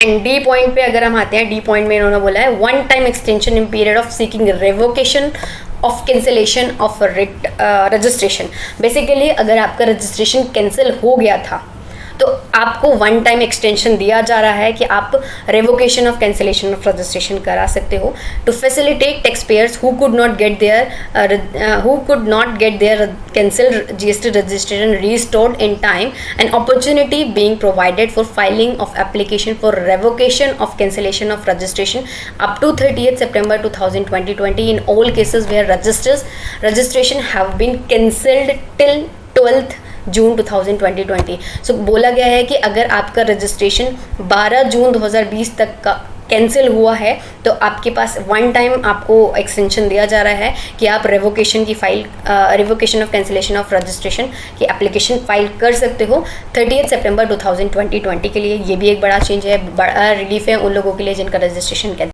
And D point पे अगर हम आते हैं, डी पॉइंट में इन्होंने बोला है one time extension in period of seeking revocation of cancellation of registration. Basically अगर आपका रजिस्ट्रेशन कैंसिल हो गया था तो आपको वन टाइम एक्सटेंशन दिया जा रहा है कि आप revocation of cancellation of registration करा सकते हो to facilitate taxpayers who could not get their cancel GST registration restored in time and opportunity being provided for filing of application for revocation of cancellation of registration up to 30th September 2020 in all cases where registration have been cancelled till 12th जून 2020। सो बोला गया है कि अगर आपका registration 12 जून 2020 तक का cancel हुआ है तो आपके पास वन टाइम आपको एक्सटेंशन दिया जा रहा है कि आप revocation of cancellation of registration की एप्लीकेशन फाइल कर सकते हो 30th September 2020 के लिए। ये भी एक बड़ा चेंज है, बड़ा रिलीफ है उन लोगों के लिए जिनका रजिस्ट्रेशन